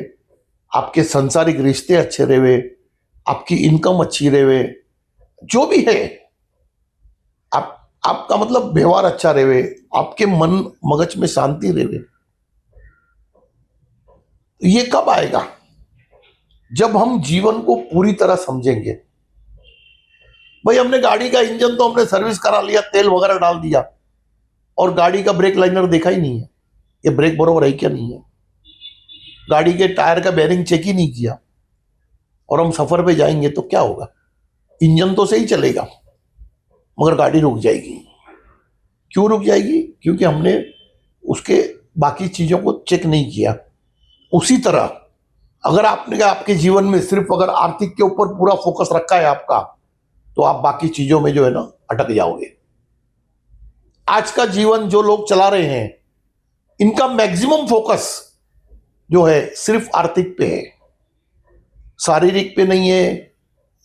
आपके सांसारिक रिश्ते अच्छे रहे, आपकी इनकम अच्छी रहे, जो भी है आप आपका मतलब व्यवहार अच्छा रहे, आपके मन मगज में शांति रहे। ये कब आएगा? जब हम जीवन को पूरी तरह समझेंगे। भाई हमने गाड़ी का इंजन तो हमने सर्विस करा लिया, तेल वगैरह डाल दिया, और गाड़ी का ब्रेक लाइनर देखा ही नहीं है, ये ब्रेक बरोबर है क्या नहीं है। गाड़ी के टायर का बेरिंग चेक ही नहीं किया, और हम सफर पे जाएंगे तो क्या होगा? इंजन तो सही चलेगा मगर गाड़ी रुक जाएगी। क्यों रुक जाएगी? क्योंकि हमने उसके बाकी चीजों को चेक नहीं किया। उसी तरह अगर आपने आपके जीवन में सिर्फ अगर आर्थिक के ऊपर पूरा फोकस रखा है आपका, तो आप बाकी चीजों में जो है ना अटक जाओगे। आज का जीवन जो लोग चला रहे हैं, इनका मैक्सिमम फोकस जो है सिर्फ आर्थिक पे है, शारीरिक पे नहीं है,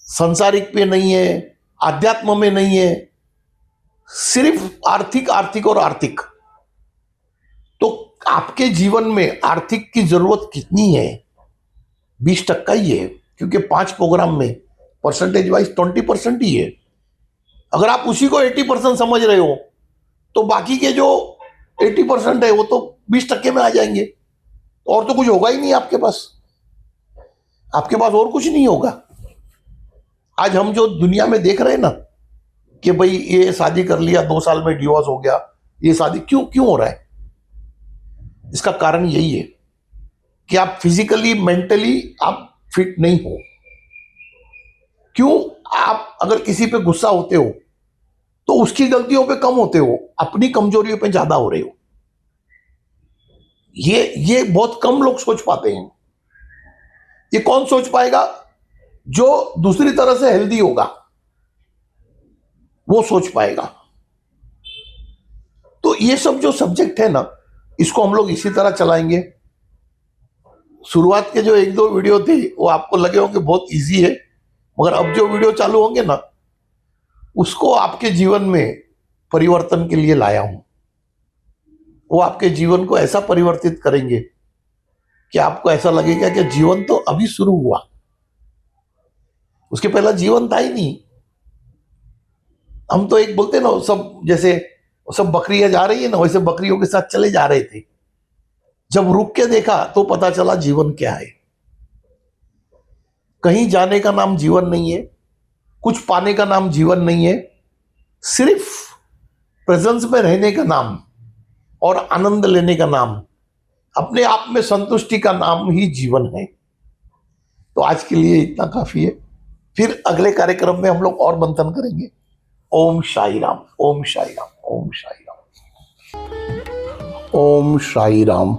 सांसारिक पे नहीं है, आध्यात्म में नहीं है, सिर्फ आर्थिक आर्थिक और आर्थिक। तो आपके जीवन में आर्थिक की जरूरत कितनी है? 20% ही है, क्योंकि 5 प्रोग्राम में परसेंटेज वाइज 20% ही है। अगर आप उसी को 80% समझ रहे हो, तो बाकी के जो 80% है वो तो 20% में आ जाएंगे, और तो कुछ होगा ही नहीं आपके पास। आपके पास और कुछ नहीं होगा। आज हम जो दुनिया में देख रहे हैं ना कि भाई ये शादी कर लिया, 2 साल में डिवोर्स हो गया, ये शादी क्यों क्यों हो रहा है? इसका कारण यही है कि आप फिजिकली मेंटली आप फिट नहीं हो। क्यों? आप अगर किसी पे गुस्सा होते हो तो उसकी गलतियों पे कम होते हो, अपनी कमजोरियों पे ज्यादा हो रहे हो। ये बहुत कम लोग सोच पाते हैं। ये कौन सोच पाएगा? जो दूसरी तरह से हेल्दी होगा वो सोच पाएगा। तो ये सब जो सब्जेक्ट है ना, इसको हम लोग इसी तरह चलाएंगे। शुरुआत के जो 1-2 वीडियो थे वो आपको लगे होंगे बहुत इजी है, मगर अब जो वीडियो चालू होंगे ना, उसको आपके जीवन में परिवर्तन के लिए लाया हूं। वो आपके जीवन को ऐसा परिवर्तित करेंगे कि आपको ऐसा लगेगा कि जीवन तो अभी शुरू हुआ, उसके पहला जीवन था ही नहीं। हम तो एक बोलते ना, सब जैसे सब बकरियां जा रही है ना, वैसे बकरियों के साथ चले जा रहे थे। जब रुक के देखा तो पता चला जीवन क्या है। कहीं जाने का नाम जीवन नहीं है, कुछ पाने का नाम जीवन नहीं है, सिर्फ प्रेजेंस में रहने का नाम और आनंद लेने का नाम, अपने आप में संतुष्टि का नाम ही जीवन है। तो आज के लिए इतना काफी है। फिर अगले कार्यक्रम में हम लोग और मंथन करेंगे। ओम साई राम, ओम साई राम, ओम साई राम, ओम साई राम।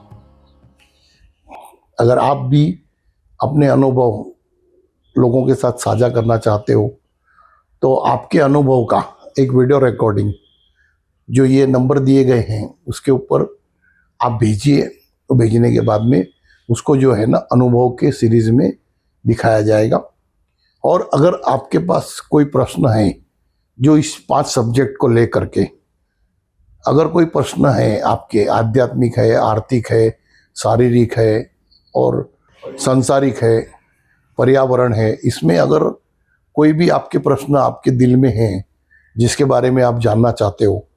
अगर आप भी अपने अनुभव लोगों के साथ साझा करना चाहते हो, तो आपके अनुभव का एक वीडियो रिकॉर्डिंग जो ये नंबर दिए गए हैं उसके ऊपर आप भेजिए। तो भेजने के बाद में उसको जो है ना अनुभव के सीरीज में दिखाया जाएगा। और अगर आपके पास कोई प्रश्न है जो इस 5 सब्जेक्ट को लेकर के, अगर कोई प्रश्न है आपके, आध्यात्मिक है, आर्थिक है, शारीरिक है और सांसारिक है, पर्यावरण है, इसमें अगर कोई भी आपके प्रश्न आपके दिल में हैं जिसके बारे में आप जानना चाहते हो,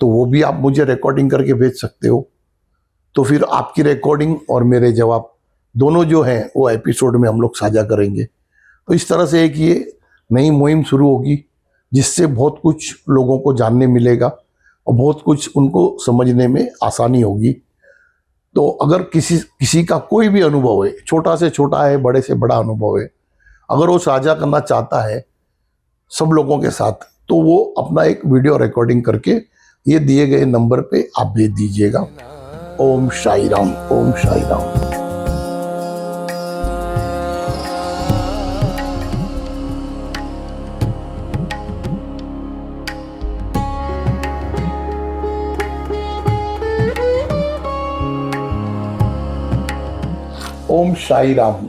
तो वो भी आप मुझे रिकॉर्डिंग करके भेज सकते हो। तो फिर आपकी रिकॉर्डिंग और मेरे जवाब दोनों जो हैं वो एपिसोड में हम लोग साझा करेंगे। तो इस तरह से एक ये नई मुहिम शुरू होगी जिससे बहुत कुछ लोगों को जानने मिलेगा और बहुत कुछ उनको समझने में आसानी होगी। तो अगर किसी का कोई भी अनुभव है, छोटा से छोटा है, बड़े से बड़ा अनुभव है, अगर वो साझा करना चाहता है सब लोगों के साथ, तो वो अपना एक वीडियो रिकॉर्डिंग करके ये दिए गए नंबर पे आप भेज दीजिएगा। ओम साई राम, ओम साई राम। ओम साई राम।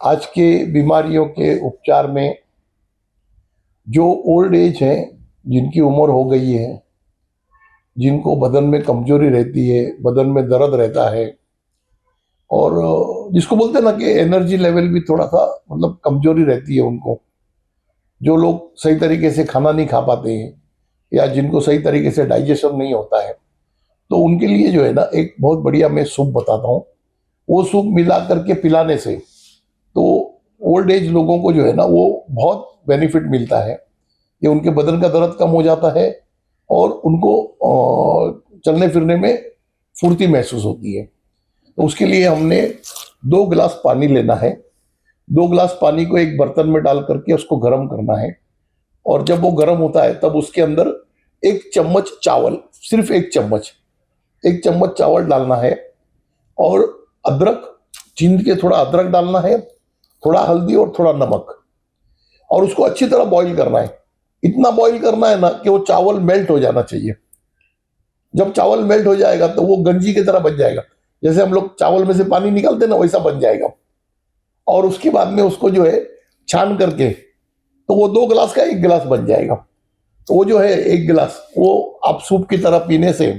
आज के बीमारियों के उपचार में जो ओल्ड एज है, जिनकी उम्र हो गई है, जिनको बदन में कमजोरी रहती है, बदन में दर्द रहता है, और जिसको बोलते हैं ना कि एनर्जी लेवल भी थोड़ा सा मतलब कमजोरी रहती है उनको, जो लोग सही तरीके से खाना नहीं खा पाते हैं या जिनको सही तरीके से डाइजेशन नहीं होता है, तो उनके लिए जो है ना एक बहुत बढ़िया मैं सूप बताता हूँ। वो सूप मिला करके पिलाने से तो ओल्ड एज लोगों को जो है ना वो बहुत बेनिफिट मिलता है। ये उनके बदन का दर्द कम हो जाता है और उनको चलने फिरने में फुर्ती महसूस होती है। तो उसके लिए हमने 2 गिलास पानी लेना है। 2 गिलास पानी को एक बर्तन में डाल करके उसको गर्म करना है, और जब वो गर्म होता है तब उसके अंदर 1 चम्मच चावल, सिर्फ 1 चम्मच, 1 चम्मच चावल डालना है, और अदरक छील के थोड़ा अदरक डालना है, थोड़ा हल्दी और थोड़ा नमक, और उसको अच्छी तरह बॉईल करना है। इतना बॉईल करना है ना कि वो चावल मेल्ट हो जाना चाहिए। जब चावल मेल्ट हो जाएगा तो वो गंजी की तरह बन जाएगा, जैसे हम लोग चावल में से पानी निकालते हैं ना, वैसा बन जाएगा। और उसके बाद में उसको जो है छान करके, तो वो 2 गिलास का 1 गिलास बन जाएगा। तो वो जो है 1 गिलास वो आप सूप की तरह पीने से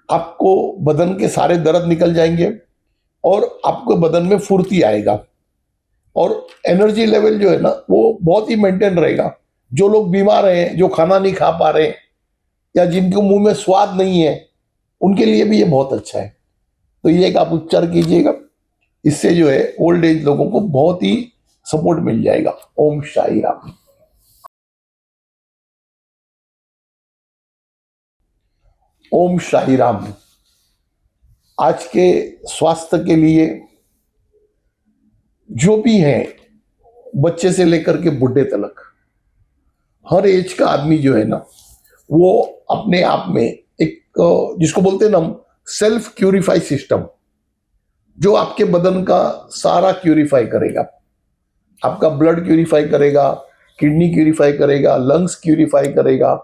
आपको बदन के सारे दर्द निकल जाएंगे और आपको बदन में फुर्ती आएगा, और एनर्जी लेवल जो है ना वो बहुत ही मेंटेन रहेगा। जो लोग बीमार हैं, जो खाना नहीं खा पा रहे, या जिनके मुंह में स्वाद नहीं है, उनके लिए भी ये बहुत अच्छा है। तो ये एक आप उपचार कीजिएगा, इससे जो है ओल्ड एज लोगों को बहुत ही सपोर्ट मिल जाएगा। ओम साई राम। ओम साई राम। आज के स्वास्थ्य के लिए जो भी है, बच्चे से लेकर के बुढ़े तक, हर एज का आदमी जो है ना वो अपने आप में एक जिसको बोलते हैं ना हम सेल्फ क्यूरिफाई सिस्टम, जो आपके बदन का सारा क्यूरिफाई करेगा। आपका ब्लड क्यूरिफाई करेगा, किडनी क्यूरिफाई करेगा, लंग्स क्यूरिफाई करेगा,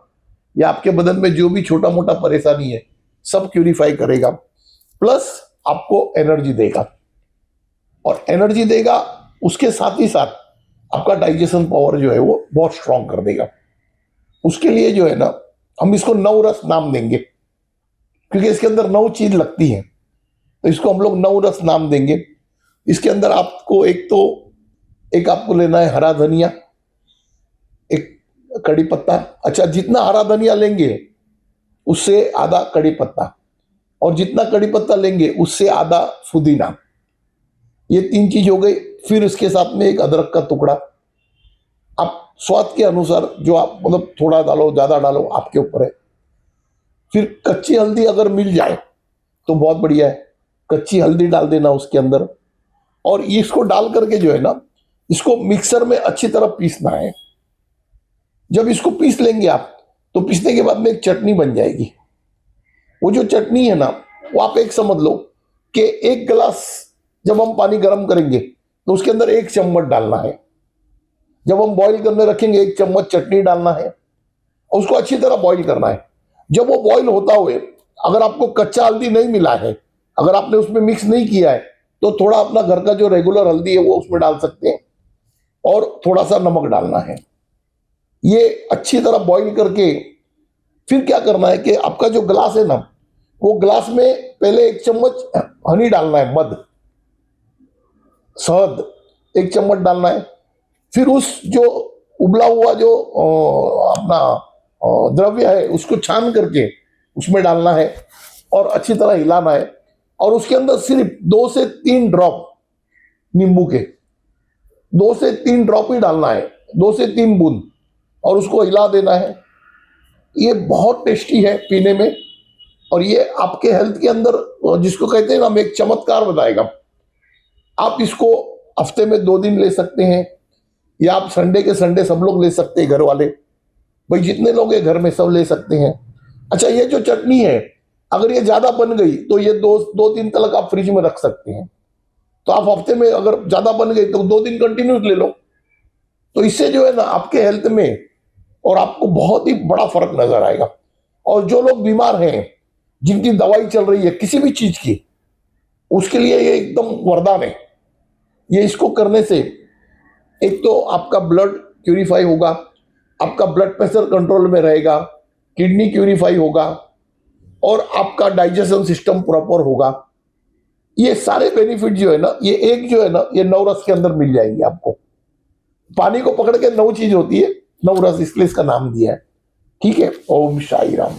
या आपके बदन में जो भी छोटा मोटा परेशानी है सब क्यूरिफाई करेगा। प्लस आपको एनर्जी देगा, और एनर्जी देगा उसके साथ ही साथ आपका डाइजेशन पावर जो है वो बहुत स्ट्रांग कर देगा। उसके लिए जो है ना हम इसको नवरस नाम देंगे, क्योंकि इसके अंदर 9 चीज लगती हैं, तो इसको हम लोग नवरस नाम देंगे। इसके अंदर आपको एक आपको लेना है हरा धनिया, एक कड़ी पत्ता। अच्छा, जितना हरा धनिया लेंगे उससे आधा कड़ी पत्ता, और जितना कड़ी पत्ता लेंगे उससे आधा पुदीना। ये 3 चीज हो गई। फिर इसके साथ में एक अदरक का टुकड़ा। आप स्वाद के अनुसार जो आप मतलब थोड़ा डालो ज्यादा डालो, आपके ऊपर है। फिर कच्ची हल्दी अगर मिल जाए तो बहुत बढ़िया है, कच्ची हल्दी डाल देना उसके अंदर, और इसको डाल करके जो है ना इसको मिक्सर में अच्छी तरह पीसना है। जब इसको पीस लेंगे आप, तो पीसने के बाद में एक चटनी बन जाएगी। वो जो चटनी है ना वो आप एक समझ लो कि 1 गिलास जब हम पानी गर्म करेंगे तो उसके अंदर 1 चम्मच डालना है। जब हम बॉईल करने रखेंगे 1 चम्मच चटनी डालना है, और उसको अच्छी तरह बॉईल करना है। जब वो बॉईल होता हुए अगर आपको कच्चा हल्दी नहीं मिला है, अगर आपने उसमें मिक्स नहीं किया है, तो थोड़ा अपना घर का जो रेगुलर हल्दी है वो उसमें डाल सकते हैं, और थोड़ा सा नमक डालना है। ये अच्छी तरह बॉईल करके फिर क्या करना है कि आपका जो ग्लास है ना, वो ग्लास में पहले 1 चम्मच हनी डालना है, मध, शहद 1 चम्मच डालना है। फिर उस जो उबला हुआ जो अपना द्रव्य है उसको छान करके उसमें डालना है, और अच्छी तरह हिलाना है। और उसके अंदर सिर्फ 2 से 3 ड्रॉप नींबू के, 2 से 3 ड्रॉप ही डालना है, 2 से 3 बूंद, और उसको हिला देना है। ये बहुत टेस्टी है पीने में, और ये आपके हेल्थ के अंदर जिसको कहते हैं ना हम एक चमत्कार बताएगा। आप इसको हफ्ते में 2 दिन ले सकते हैं, या आप संडे के संडे सब लोग ले सकते हैं, घर वाले भाई जितने लोग हैं घर में सब ले सकते हैं। अच्छा, ये जो चटनी है अगर ये ज्यादा बन गई तो ये 2 दिन तक आप फ्रिज में रख सकते हैं। तो आप हफ्ते में अगर ज्यादा बन गई तो 2 दिन कंटिन्यूस ले लो। तो इससे जो है ना आपके हेल्थ में और आपको बहुत ही बड़ा फर्क नजर आएगा। और जो लोग बीमार हैं, जिनकी दवाई चल रही है किसी भी चीज की, उसके लिए ये एकदम वरदान है। ये इसको करने से एक तो आपका ब्लड प्यूरिफाई होगा, आपका ब्लड प्रेशर कंट्रोल में रहेगा, किडनी प्यूरिफाई होगा और आपका डाइजेशन सिस्टम प्रॉपर होगा। ये सारे बेनिफिट जो है ना, ये एक जो है ना, ये 9 रस के अंदर मिल जाएंगे आपको। पानी को पकड़ के 9 चीज होती है, 9 रस इसलिए इसका नाम दिया है। ठीक है, ओम साई राम।